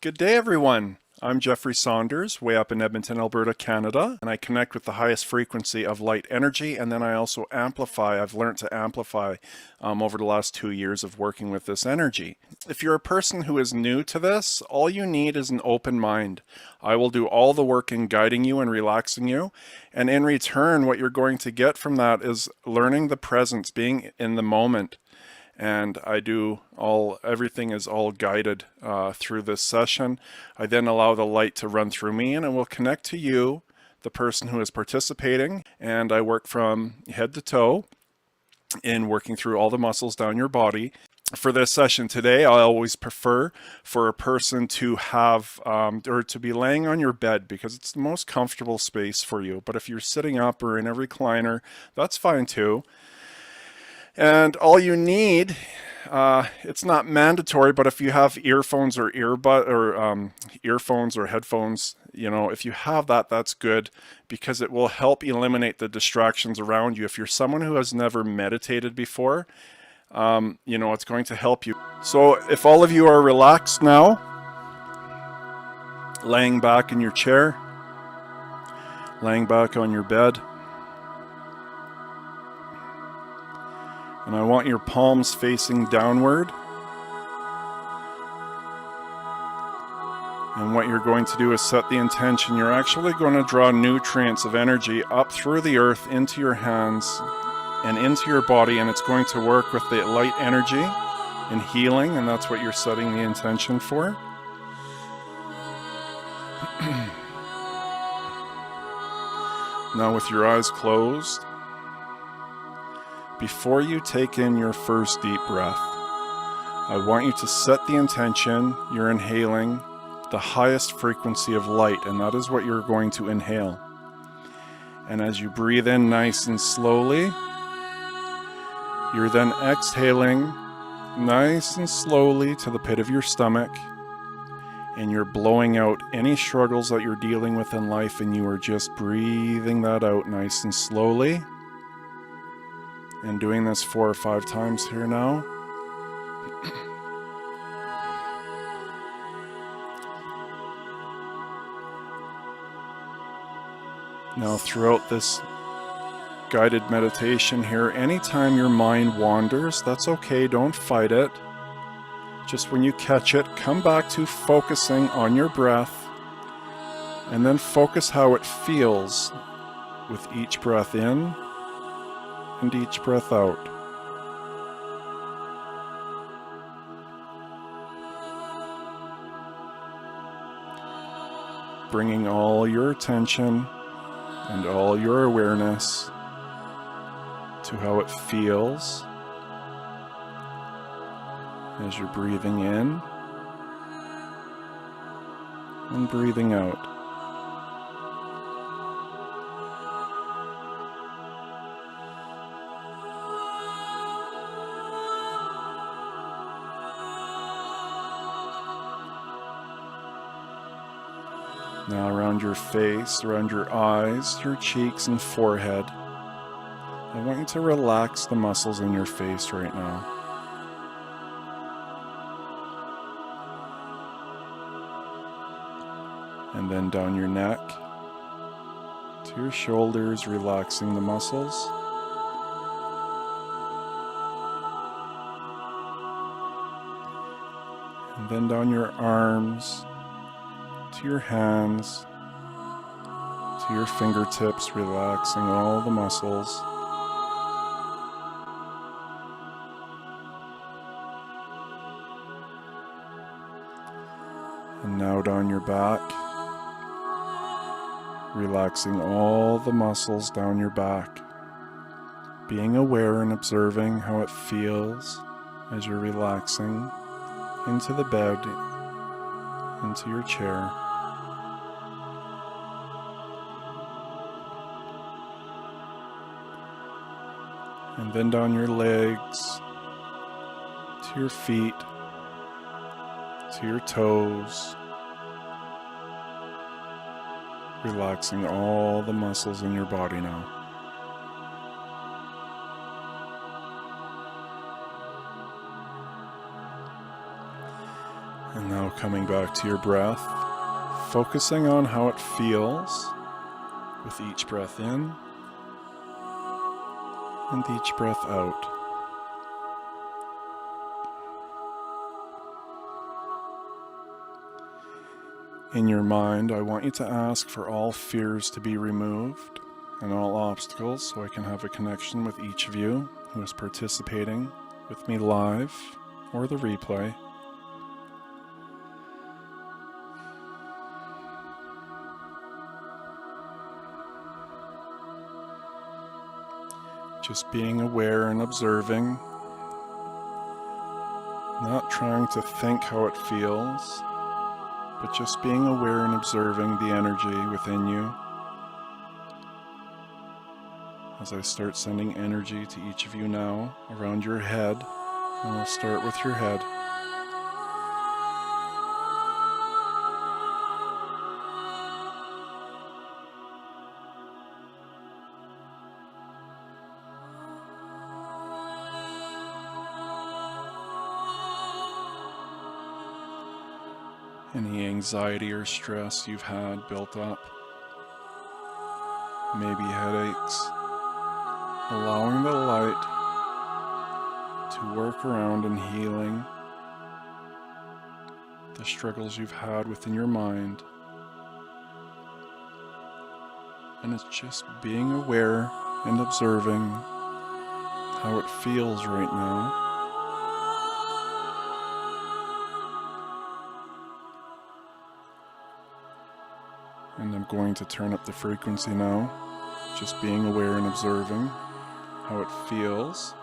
Good day, everyone. I'm Jeffrey Saunders, way up in Edmonton, Alberta, Canada, and I connect with the highest frequency of light energy, and then I also amplify. I've learned to amplify over the last 2 years of working with this energy. If you're a person who is new to this, all you need is an open mind. I will do all the work in guiding you and relaxing you, and in return, what you're going to get from that is learning the presence, being in the moment. And everything is all guided through this session. I then allow the light to run through me, and it will connect to you, the person who is participating, and I work from head to toe in working through all the muscles down your body. For this session today, I always prefer for a person to have or to be laying on your bed because it's the most comfortable space for you. But if you're sitting up or in a recliner, that's fine too. And all you need, it's not mandatory, but if you have earphones or earphones or headphones, if you have that, that's good because it will help eliminate the distractions around you. If you're someone who has never meditated before, it's going to help you. So if all of you are relaxed now, laying back in your chair, laying back on your bed, and I want your palms facing downward. And what you're going to do is set the intention. You're actually going to draw nutrients of energy up through the earth into your hands and into your body, and it's going to work with the light energy and healing, and that's what you're setting the intention for. Now with your eyes closed, before you take in your first deep breath, I want you to set the intention you're inhaling the highest frequency of light, and that is what you're going to inhale. And as you breathe in nice and slowly, you're then exhaling nice and slowly to the pit of your stomach, and you're blowing out any struggles that you're dealing with in life, and you are just breathing that out nice and slowly. And doing this 4 or 5 times here now. Now throughout this guided meditation here, anytime your mind wanders, that's okay, don't fight it. Just when you catch it, come back to focusing on your breath, and then focus how it feels with each breath in and each breath out. Bringing all your attention and all your awareness to how it feels as you're breathing in and breathing out. Now around your face, around your eyes, your cheeks and forehead, I want you to relax the muscles in your face right now. And then down your neck to your shoulders, relaxing the muscles. And then down your arms, to your hands, to your fingertips, relaxing all the muscles. And now down your back, relaxing all the muscles down your back, being aware and observing how it feels as you're relaxing into the bed, into your chair. And then down your legs, to your feet, to your toes, relaxing all the muscles in your body now. And now coming back to your breath, focusing on how it feels with each breath in and each breath out. In your mind, I want you to ask for all fears to be removed and all obstacles so I can have a connection with each of you who is participating with me live or the replay. Just being aware and observing, not trying to think how it feels, but just being aware and observing the energy within you. As I start sending energy to each of you now around your head, and we'll start with your head. Any anxiety or stress you've had built up, maybe headaches, allowing the light to work around and healing the struggles you've had within your mind. And it's just being aware and observing how it feels right now. And I'm going to turn up the frequency now, just being aware and observing how it feels.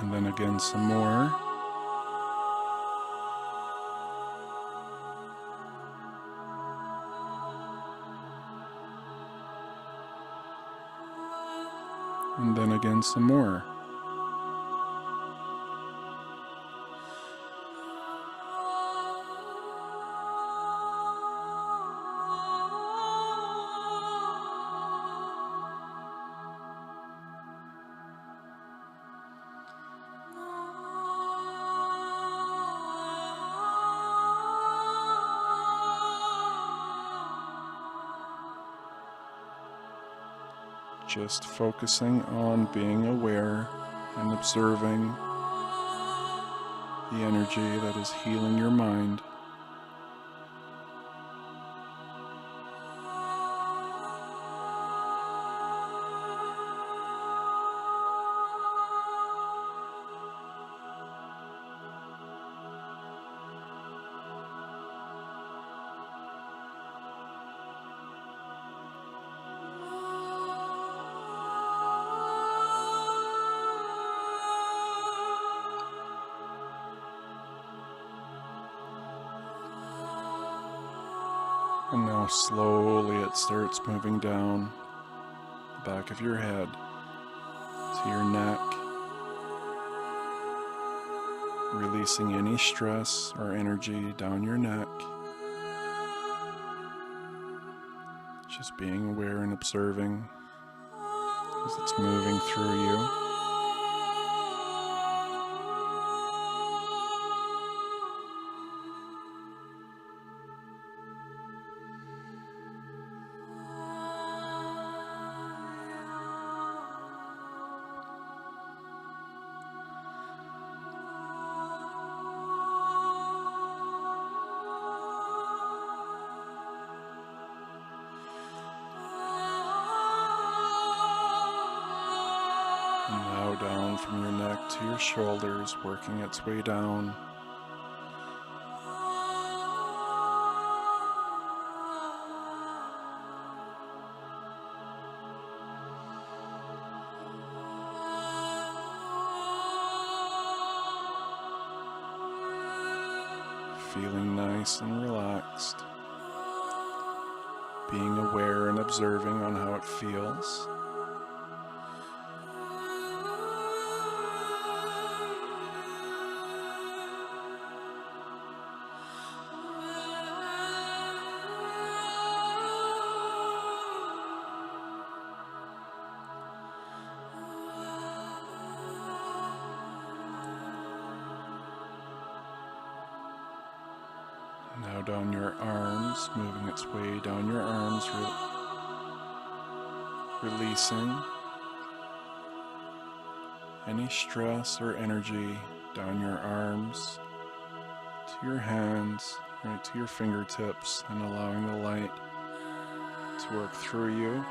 And then again some more. And then again some more. Just focusing on being aware and observing the energy that is healing your mind. And now slowly it starts moving down the back of your head to your neck, releasing any stress or energy down your neck. Just being aware and observing as it's moving through you. And now down from your neck to your shoulders, working its way down. Feeling nice and relaxed. Being aware and observing on how it feels. Now down your arms, moving its way down your arms, releasing any stress or energy down your arms, to your hands, right to your fingertips, and allowing the light to work through you.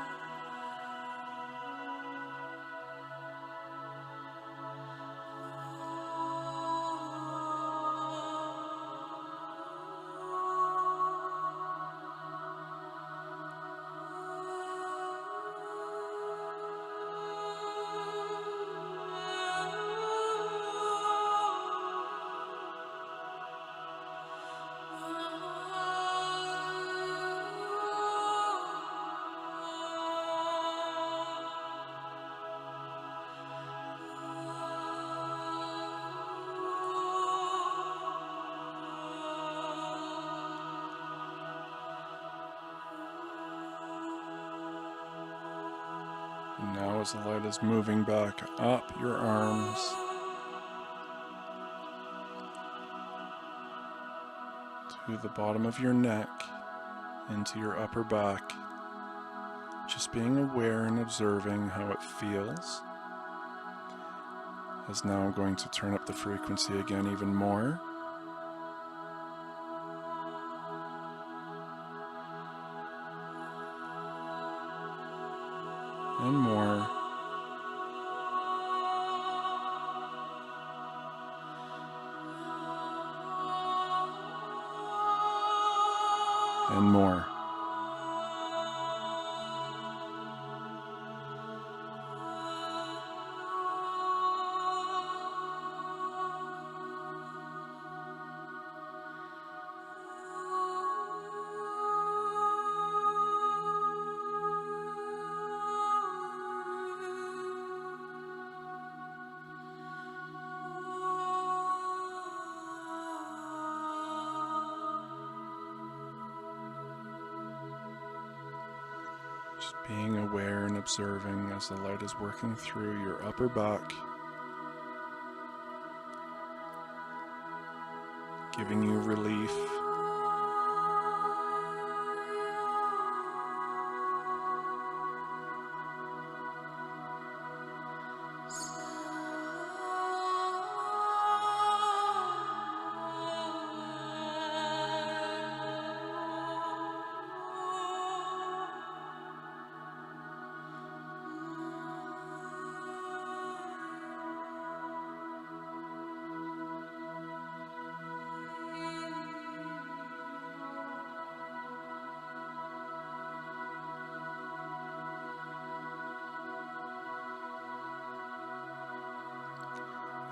And now as the light is moving back up your arms, to the bottom of your neck, into your upper back, just being aware and observing how it feels. Is now going to turn up the frequency again even more. And more. And more. Just being aware and observing as the light is working through your upper back, giving you relief.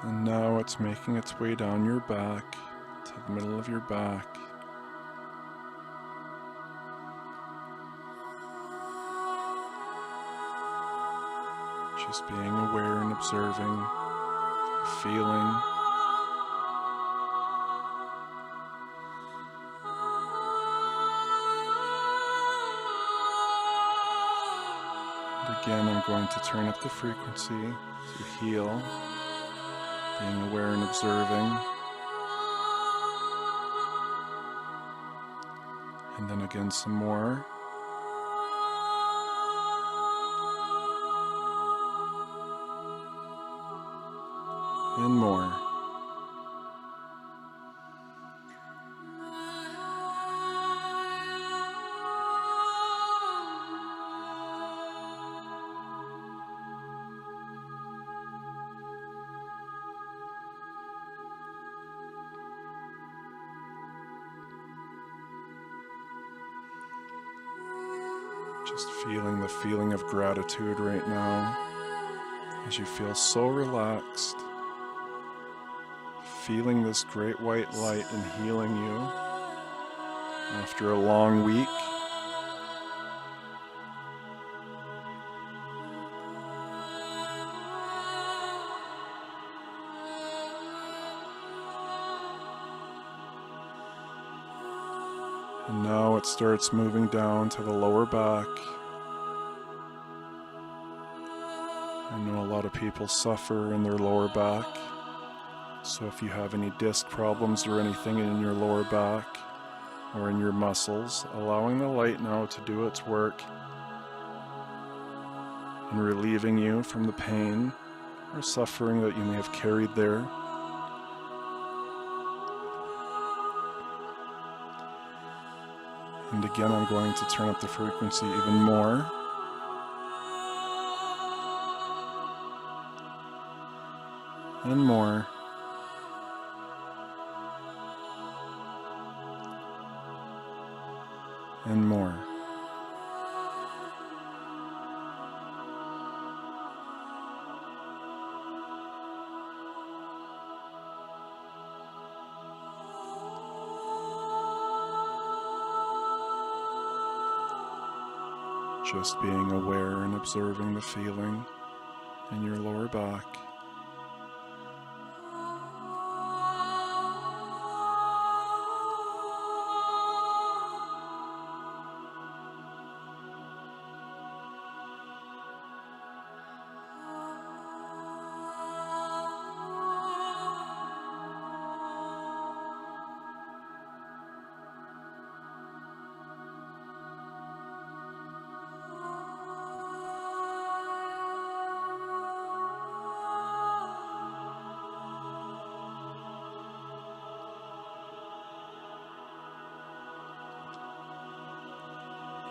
And now it's making its way down your back, to the middle of your back. Just being aware and observing, feeling. And again, I'm going to turn up the frequency to heal. Being aware and observing. And then again some more. And more. Just feeling the feeling of gratitude right now as you feel so relaxed, feeling this great white light and healing you after a long week. And now it starts moving down to the lower back. I know a lot of people suffer in their lower back. So if you have any disc problems or anything in your lower back, or in your muscles, allowing the light now to do its work and relieving you from the pain or suffering that you may have carried there. And again, I'm going to turn up the frequency even more. And more. And more. Just being aware and observing the feeling in your lower back.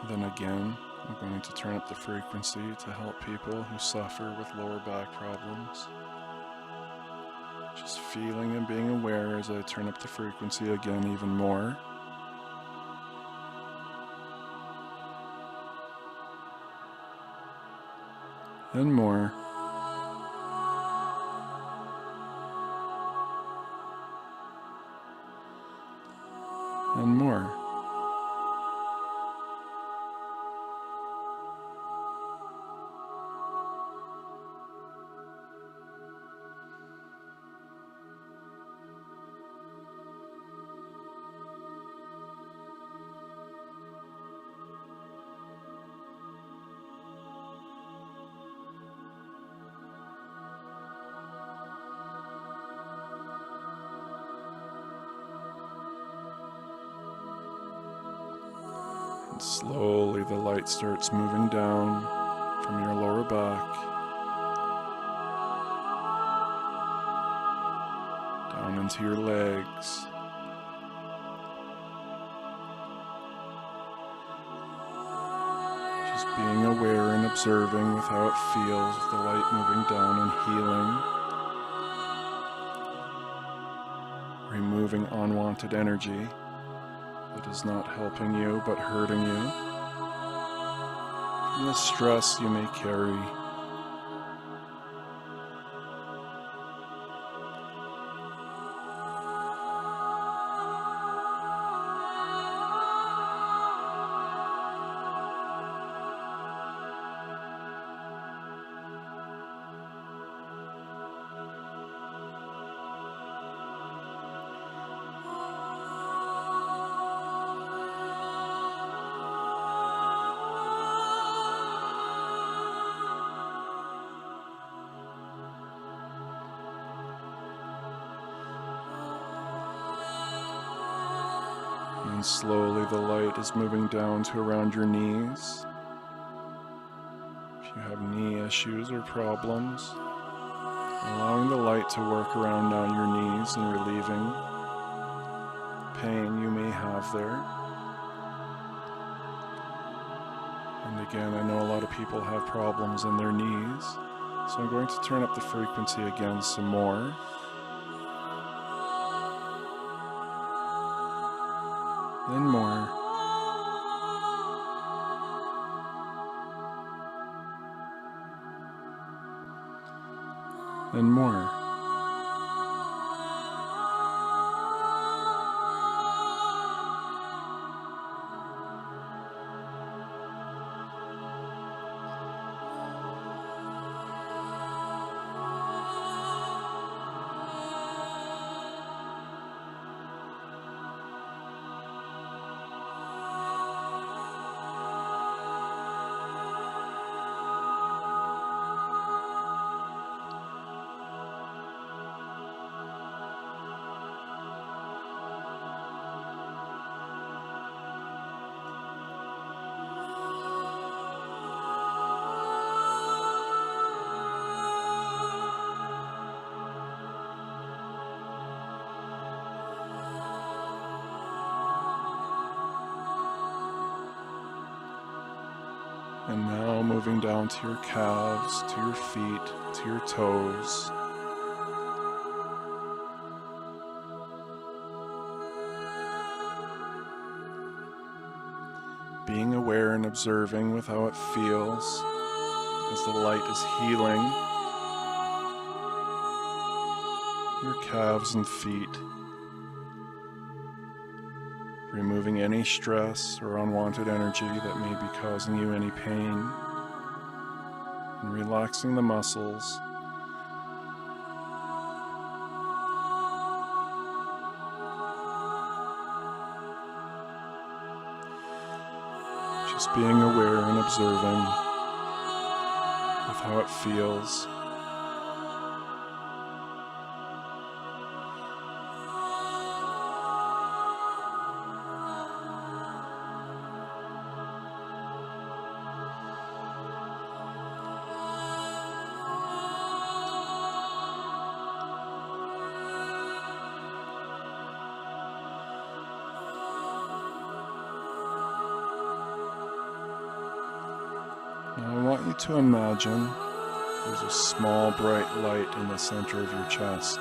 Then again, I'm going to turn up the frequency to help people who suffer with lower back problems. Just feeling and being aware as I turn up the frequency again even more. And more. And more. Slowly the light starts moving down from your lower back, down into your legs, just being aware and observing with how it feels with the light moving down and healing, removing unwanted energy that is not helping you but hurting you, from the stress you may carry. And slowly the light is moving down to around your knees. If you have knee issues or problems, allowing the light to work around down your knees and relieving pain you may have there. And again, I know a lot of people have problems in their knees, so I'm going to turn up the frequency again some more. Then more. And more. And now moving down to your calves, to your feet, to your toes. Being aware and observing with how it feels as the light is healing your calves and feet, removing any stress or unwanted energy that may be causing you any pain, and relaxing the muscles. Just being aware and observing with how it feels. Now I want you to imagine there's a small bright light in the center of your chest.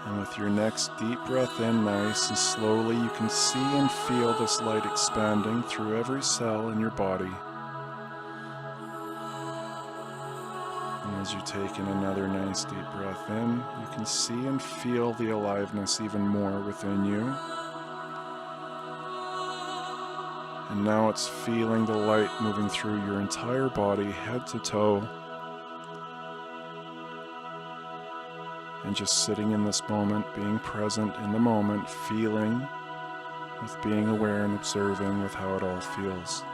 And with your next deep breath in, nice and slowly, you can see and feel this light expanding through every cell in your body. And as you take in another nice deep breath in, you can see and feel the aliveness even more within you. And now it's feeling the light moving through your entire body, head to toe. And just sitting in this moment, being present in the moment, feeling with being aware and observing with how it all feels.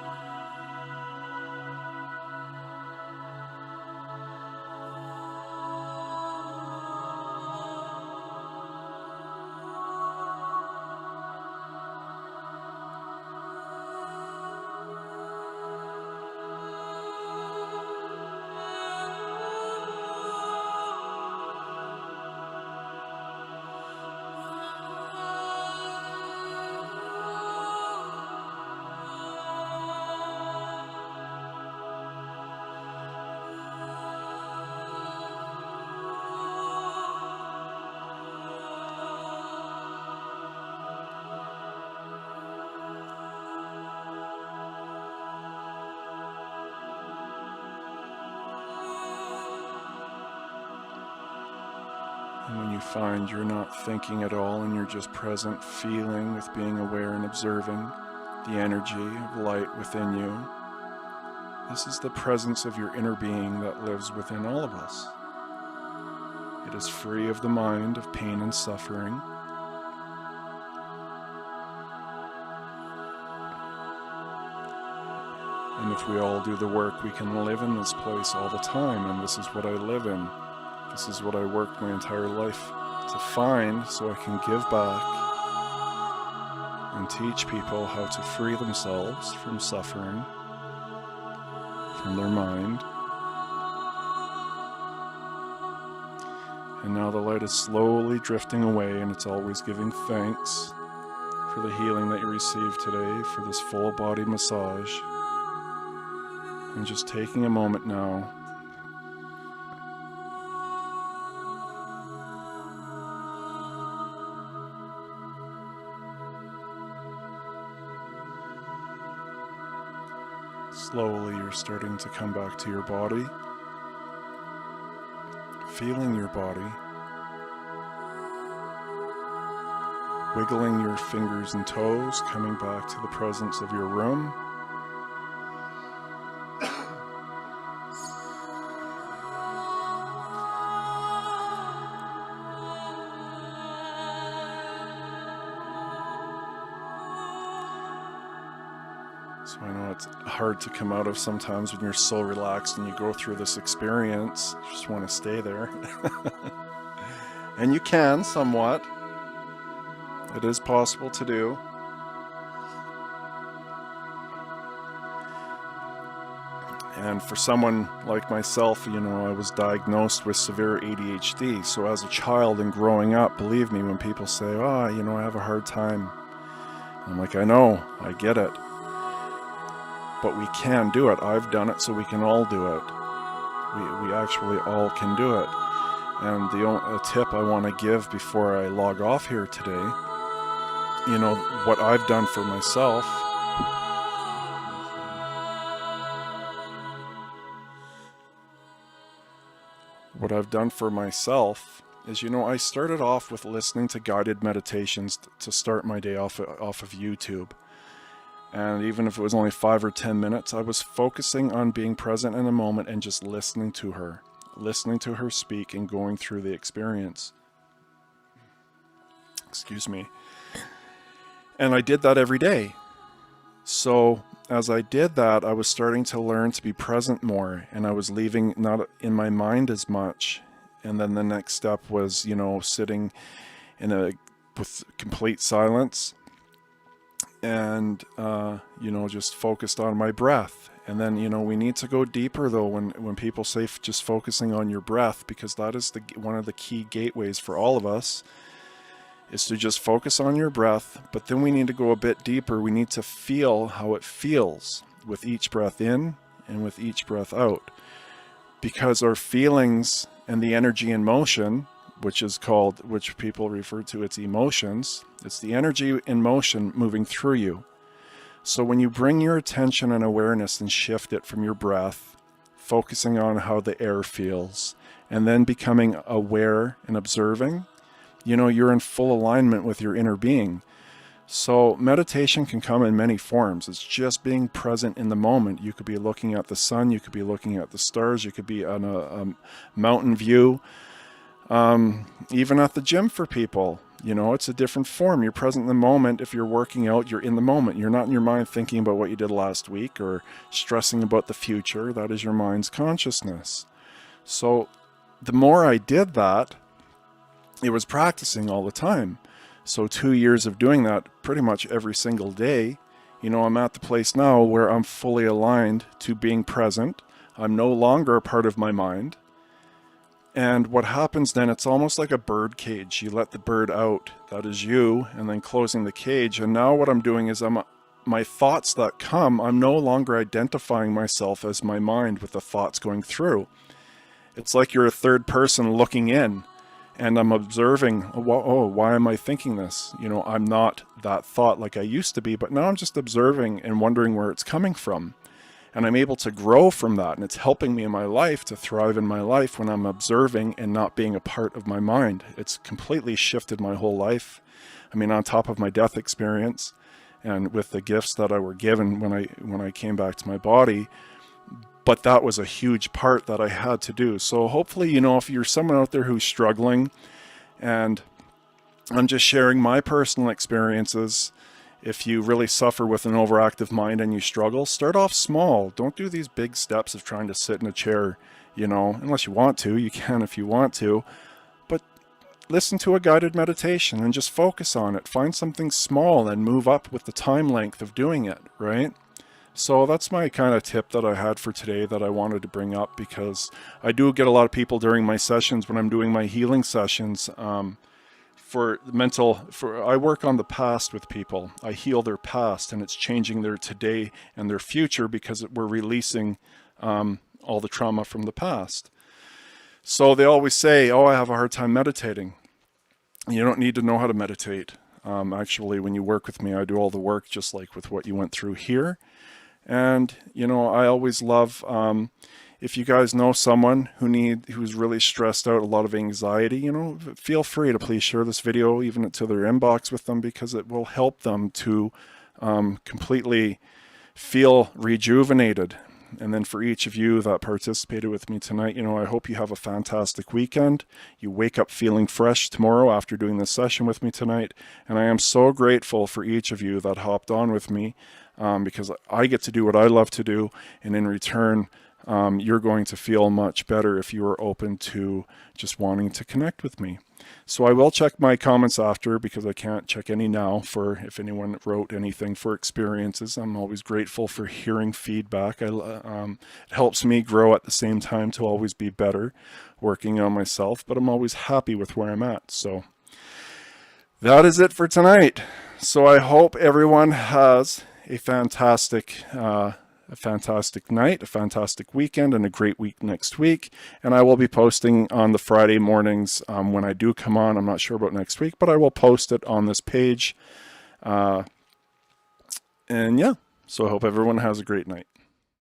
And when you find you're not thinking at all and you're just present, feeling with being aware and observing the energy of light within you, this is the presence of your inner being that lives within all of us. It is free of the mind of pain and suffering. And if we all do the work, we can live in this place all the time, and this is what I live in. This is what I worked my entire life to find so I can give back and teach people how to free themselves from suffering, from their mind. And now the light is slowly drifting away, and it's always giving thanks for the healing that you received today, for this full body massage. And just taking a moment now slowly, you're starting to come back to your body, feeling your body, wiggling your fingers and toes, coming back to the presence of your room. So I know it's hard to come out of sometimes when you're so relaxed and you go through this experience. You just want to stay there. And you can somewhat. It is possible to do. And for someone like myself, you know, I was diagnosed with severe ADHD. So as a child and growing up, believe me, when people say, oh, you know, I have a hard time, I'm like, I know, I get it. but we can do it. I've done it, so we can all do it. We actually all can do it. And a tip I want to give before I log off here today, what I've done for myself. What I've done for myself is, I started off with listening to guided meditations to start my day off of YouTube. And even if it was only 5 or 10 minutes, I was focusing on being present in the moment and just listening to her speak and going through the experience. Excuse me. And I did that every day. So as I did that, I was starting to learn to be present more, and I was leaving not in my mind as much. And then the next step was, sitting with complete silence and, just focused on my breath. And then, we need to go deeper though when people say just focusing on your breath, because that is one of the key gateways for all of us, is to just focus on your breath. But then we need to go a bit deeper. We need to feel how it feels with each breath in and with each breath out, because our feelings and the energy in motion, which people refer to as emotions, it's the energy in motion moving through you. So when you bring your attention and awareness and shift it from your breath, focusing on how the air feels, and then becoming aware and observing, you're in full alignment with your inner being. So meditation can come in many forms. It's just being present in the moment. You could be looking at the sun, you could be looking at the stars, you could be on a mountain view, even at the gym for people. It's a different form. You're present in the moment. If you're working out, you're in the moment. You're not in your mind thinking about what you did last week or stressing about the future. That is your mind's consciousness. So the more I did that, it was practicing all the time. So 2 years of doing that pretty much every single day, I'm at the place now where I'm fully aligned to being present. I'm no longer a part of my mind. And what happens then, it's almost like a bird cage. You let the bird out, that is you, and then closing the cage. And now what I'm doing is my thoughts that come, I'm no longer identifying myself as my mind with the thoughts going through. It's like you're a third person looking in, and I'm observing, why am I thinking this? I'm not that thought like I used to be, but now I'm just observing and wondering where it's coming from. And I'm able to grow from that, and it's helping me in my life to thrive in my life when I'm observing and not being a part of my mind. It's completely shifted my whole life. On top of my death experience and with the gifts that I were given when I came back to my body, but that was a huge part that I had to do. So hopefully, if you're someone out there who's struggling, and I'm just sharing my personal experiences. If you really suffer with an overactive mind and you struggle, start off small. Don't do these big steps of trying to sit in a chair, unless you want to. You can if you want to. But listen to a guided meditation and just focus on it. Find something small and move up with the time length of doing it, right? So that's my kind of tip that I had for today that I wanted to bring up, because I do get a lot of people during my sessions when I'm doing my healing sessions, I work on the past with people. I heal their past, and it's changing their today and their future, because we're releasing all the trauma from the past. So they always say, I have a hard time meditating. You don't need to know how to meditate. Actually, when you work with me, I do all the work just like with what you went through here. And, I always love, if you guys know someone who's really stressed out, a lot of anxiety, feel free to please share this video even to their inbox with them, because it will help them to completely feel rejuvenated. And then for each of you that participated with me tonight, I hope you have a fantastic weekend. You wake up feeling fresh tomorrow after doing this session with me tonight. And I am so grateful for each of you that hopped on with me, because I get to do what I love to do. And in return, you're going to feel much better if you are open to just wanting to connect with me. So I will check my comments after, because I can't check any now for if anyone wrote anything for experiences. I'm always grateful for hearing feedback. It helps me grow at the same time to always be better, working on myself, but I'm always happy with where I'm at. So that is it for tonight. So I hope everyone has a fantastic a fantastic night, a fantastic weekend, and a great week next week. And I will be posting on the Friday mornings when I do come on. I'm not sure about next week, but I will post it on this page. And yeah, so I hope everyone has a great night.